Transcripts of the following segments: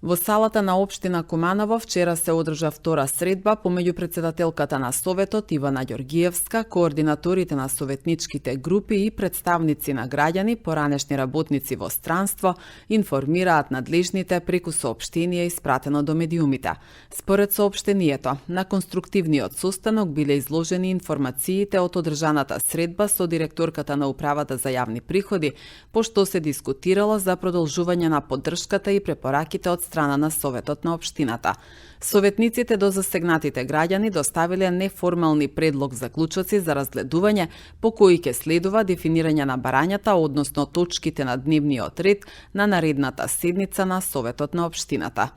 Во салата на општина Куманово вчера се одржа втора средба помеѓу председателката на Советот Ивана Ѓоргиевска, координаторите на советничките групи и представници на граѓани, поранешни работници во странство, информираат надлежните преку соопштение испратено до медиумите. Според соопштението, на конструктивниот состанок биле изложени информациите од одржаната средба со директорката на Управата за јавни приходи, пошто се дискутирало за продолжување на поддршката и препораките од страна на Советот на општината. Советниците до засегнатите граѓани доставиле неформални предлог заклучоци за разгледување по кои ќе следува дефинирање на барањата, односно точките на дневниот ред на наредната седница на Советот на општината.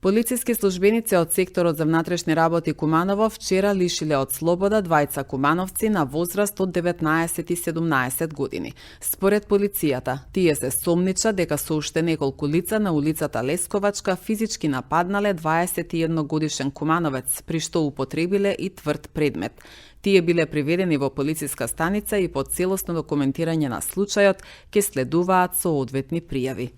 Полициски службеници од секторот за внатрешни работи Куманово вчера лишиле од слобода двајца кумановци на возраст од 19 и 17 години. Според полицијата, тие се сомнича дека со уште неколку лица на улицата Лесковачка физички нападнале 21 годишен кумановец, при што употребиле и тврд предмет. Тие биле приведени во полициска станица и по целосно документирање на случајот ќе следуваат соодветни пријави.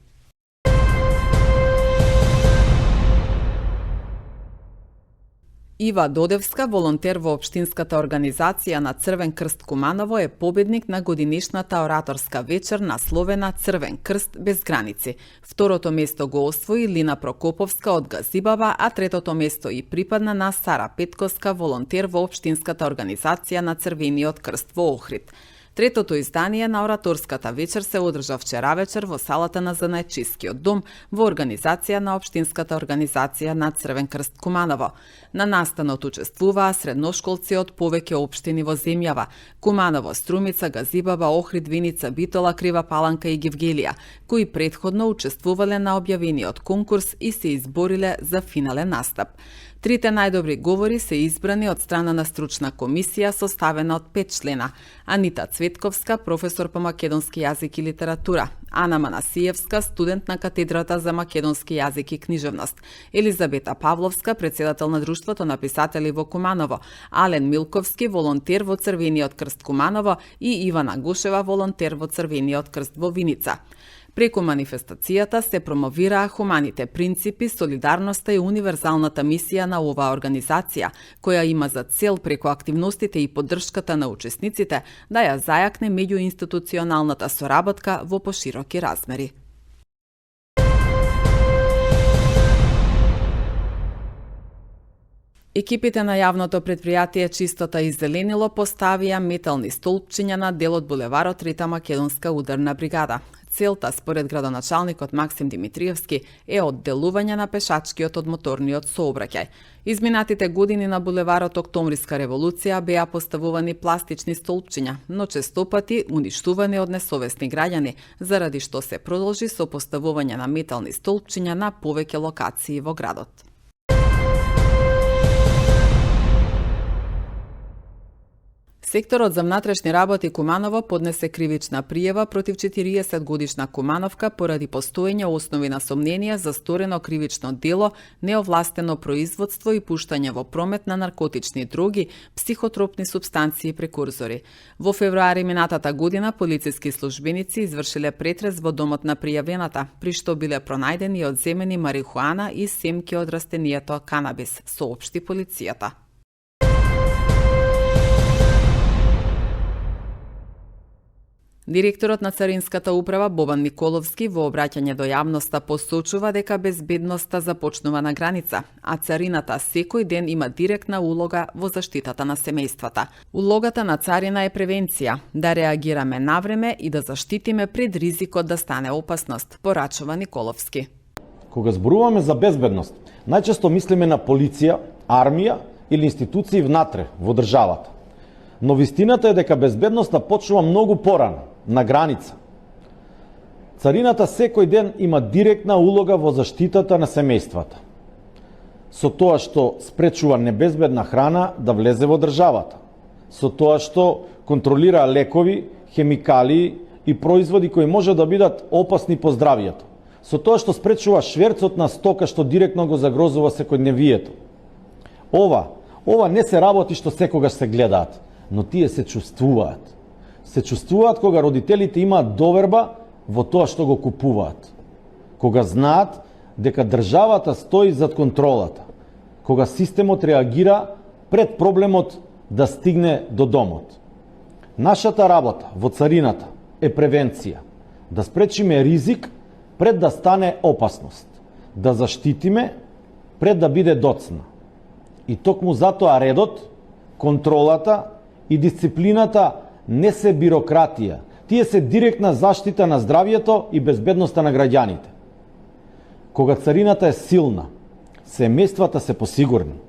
Ива Додевска, волонтер во општинската организација на Црвен крст Куманово, е победник на годинишната ораторска вечер насловена Црвен крст без граници. Второто место го освои Лина Прокоповска од Газибаба, а третото место и припадна на Сара Петковска, волонтер во општинската организација на Црвениот крст во Охрид. Третото издание на ораторската вечер се одржа вчера вечер во салата на Занајчискиот дом во организација на општинската организација на Црвен крст Куманово. На настанот учествуваа средношколци од повеќе општини во земјава: Куманово, Струмица, Газибаба, Охрид, Виница, Битола, Крива Паланка и Гевгелија, кои претходно учествувале на објавениот конкурс и се избориле за финален настап. Трите најдобри говори се избрани од страна на стручна комисија составена од 5 члена: Анита Цветковска, професор по македонски јазик и литература; Ана Манасиевска, студент на катедрата за македонски јазик и книжевност; Елизабета Павловска, председател на Друштвото на писатели во Куманово; Ален Милковски, волонтер во Црвениот крст Куманово и Ивана Гошева, волонтер во Црвениот крст во Виница. Преку манифестацијата се промовираа хуманите принципи, солидарноста и универзалната мисија на оваа организација, која има за цел преку активностите и поддршката на учесниците да ја зајакне меѓуинституционалната соработка во пошироки размери. Екипите на јавното предпријатие Чистота и зеленило поставија метални столпчиња на дел од булеварот Трета македонска ударна бригада. Целта, според градоначалникот Максим Димитриевски, е одделување на пешачкиот од моторниот сообраќај. Изминатите години на булеварот Октомвриска револуција беа поставувани пластични столпчиња, но честопати уништувани од несовесни граѓани, заради што се продолжи со поставување на метални столпчиња на повеќе локации во градот. Секторот за внатрешни работи Куманово поднесе кривична пријава против 40 годишна кумановка поради постоење основи на сомненија за сторено кривично дело, неовластено производство и пуштање во промет на наркотични дроги, психотропни супстанции и прекурзори. Во февруари минатата година полициски службеници извршиле претрес во домот на пријавената, при што биле пронајдени и одземени марихуана и семки од растенијето канабис, соопшти полицијата. Директорот на Царинската управа Бобан Николовски во обраќање до јавноста посочува дека безбедноста започнува на граница, а царината секој ден има директна улога во заштитата на семејствата. Улогата на царина е превенција, да реагираме навреме и да заштитиме пред ризикот да стане опасност, порачува Николовски. Кога зборуваме за безбедност, најчесто мислиме на полиција, армија или институции внатре во државата. Но вистината е дека безбедноста почнува многу порано, на граница. Царината секој ден има директна улога во заштитата на семејствата. Со тоа што спречува небезбедна храна да влезе во државата. Со тоа што контролира лекови, хемикалии и производи кои може да бидат опасни по здравието. Со тоа што спречува шверцот на стока што директно го загрозува секојдневието. Ова не се работи што секогаш се гледаат, но тие се чувствуваат. се чувствуваат кога родителите имаат доверба во тоа што го купуваат. Кога знаат дека државата стои зад контролата. Кога системот реагира пред проблемот да стигне до домот. Нашата работа во царината е превенција. Да спречиме ризик пред да стане опасност. Да заштитиме пред да биде доцна. И токму затоа редот, контролата и дисциплината не се бирократија. Тие се директна заштита на здравјето и безбедноста на граѓаните. Кога царината е силна, семејствата се посигурни.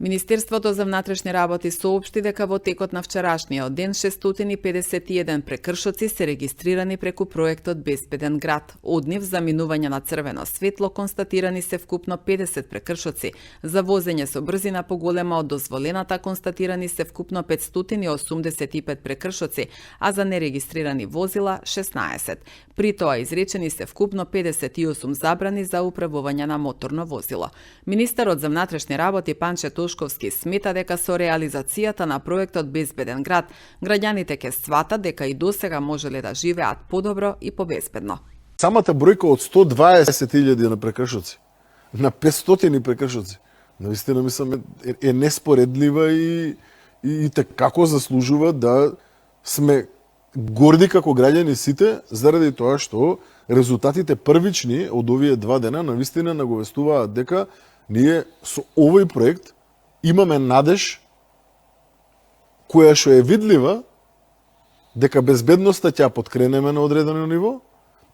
Министерството за внатрешни работи соопшти дека во текот на вчерашниот ден 651 прекршоци се регистрирани преку проектот Безбеден град. Од нив за минување на црвено светло констатирани се вкупно 50 прекршоци, за возење со брзина поголема од дозволената констатирани се вкупно 585 прекршоци, а за нерегистрирани возила 16. При тоа изречени се вкупно 58 забрани за управување на моторно возило. Министерот за внатрешни работи Панче Тошковски смета дека со реализацијата на проектот Безбеден град, граѓаните ќе сватат дека и досега можеле да живеат подобро и побезбедно. Самата бројка од 120.000 на прекршоци, на 500 прекршоци, навистина мислам е неспоредлива и како заслужува да сме горди како граѓани сите, заради тоа што резултатите првични од овие 2 дена навистина наговестуваат дека ние со овој проект имаме надеж која што е видлива дека безбедноста ќе подкренеме на одредено ниво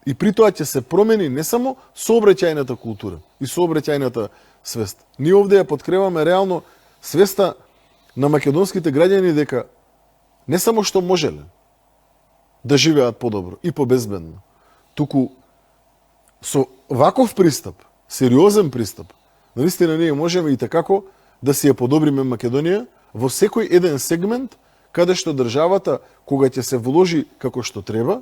и при тоа ќе се промени не само сообраќајната култура и сообраќајната свест. Ние овде ја подкреваме реално свеста на македонските граѓани дека не само што можеле да живеат подобро и побезбедно, туку со ваков пристап, сериозен пристап, наистина ние можеме и такако да си ја подобриме Македонија во секој еден сегмент каде што државата, кога ќе се вложи како што треба,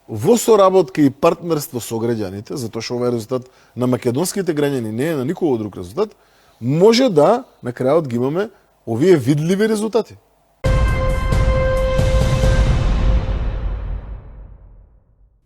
во соработка и партнерство со граѓаните, затоа што овој резултат на македонските граѓани не е на никој друг резултат, може да на крајот ги имаме овие видливи резултати.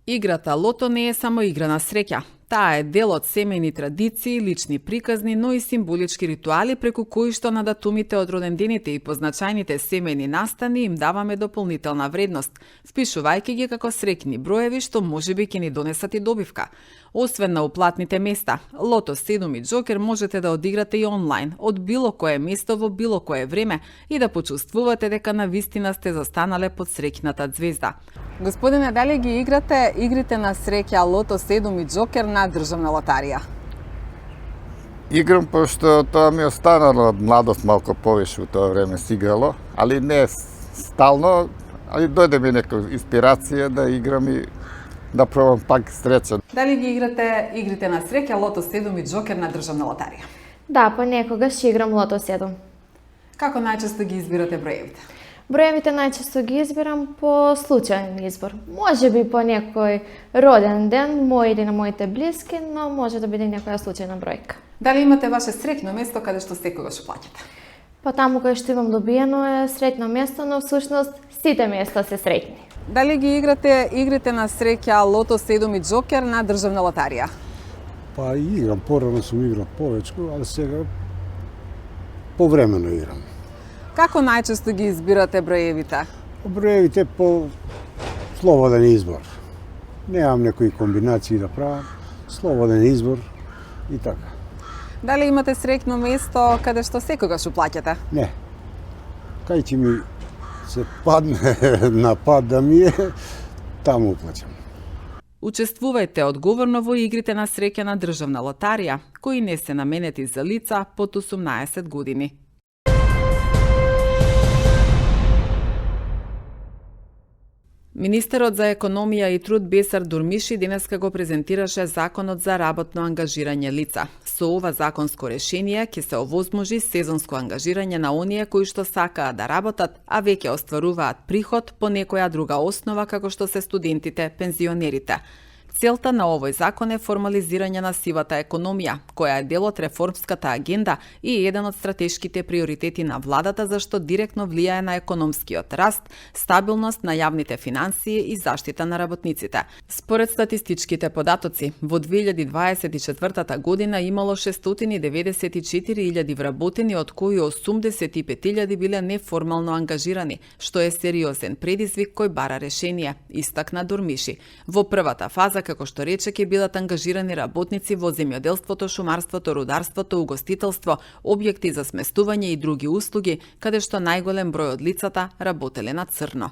Играта лото не е само игра на среќа. Таа е дел од семејни традиции, лични приказни, но и символички ритуали преку кои што на датумите од родендените и позначајните семејни настани им даваме дополнителна вредност, впишувајќи ги како среќни броеви што можеби ќе ни донесат и добивка. Освен на уплатните места, Лото 7 и Џокер можете да одиграте и онлайн, од било кое место во било кое време и да почувствувате дека навистина сте застанале под среќната ѕвезда. Господине, дали ги играте игрите на среќа Лото 7 и Џокер на државна лотарија? Играм, пошто тоа ми останало од младост, малку повеќе во тоа време си играло, али не стално, али дојде ми нека инспирација да играм и да пробам пак среќа. Дали ги играте игрите на среќа Лото 7 и Џокер на државна лотарија? Да, понекогаш играм Лото 7. Како најчесто ги избирате броевите? Броевите најчесто ги избирам по случаен избор. Може би по некој роден ден, мој или на моите блиски, но може да биде некоја случајна бројка. Дали имате ваше среќно место каде што секогаш плаќате? Па таму кај што имам добиено е среќно место, но всушност сите места се среќни. Дали ги играте игрите на среќа Лото 7 и Џокер на државна лотарија? Па играм, порано сум играл повечко, а сега повремено играм. Како најчесто ги избирате броевите? Броевите по слободен избор. Немам некои комбинации да правам, слободен избор и така. Дали имате среќно место каде што секогаш уплаќате? Не. Кај ќе ми се падне на пат да ми е, таму уплаќам. Учествувајте одговорно во игрите на среќа на државна лотарија, кои не се наменети за лица под 18 години. Министерот за економија и труд Бесар Дурмиши денеска го презентираше Законот за работно ангажирање лица. Со ова законско решение ќе се овозможи сезонско ангажирање на оние кои што сакаат да работат, а веќе остваруваат приход по некоја друга основа како што се студентите, пензионерите. Целта на овој закон е формализирање на сивата економија, која е дел од реформската агенда и еден од стратешките приоритети на владата, зашто директно влијае на економскиот раст, стабилност на јавните финансии и заштита на работниците. Според статистичките податоци, во 2024 година имало 694.000 вработени, од кои 85.000 биле неформално ангажирани, што е сериозен предизвик кој бара решение, истакна Дурмиши. Во првата фаза, како што рече, ќе бидат ангажирани работници во земјоделството, шумарството, рударството, угостителство, објекти за сместување и други услуги, каде што најголем број од лицата работеле на црно.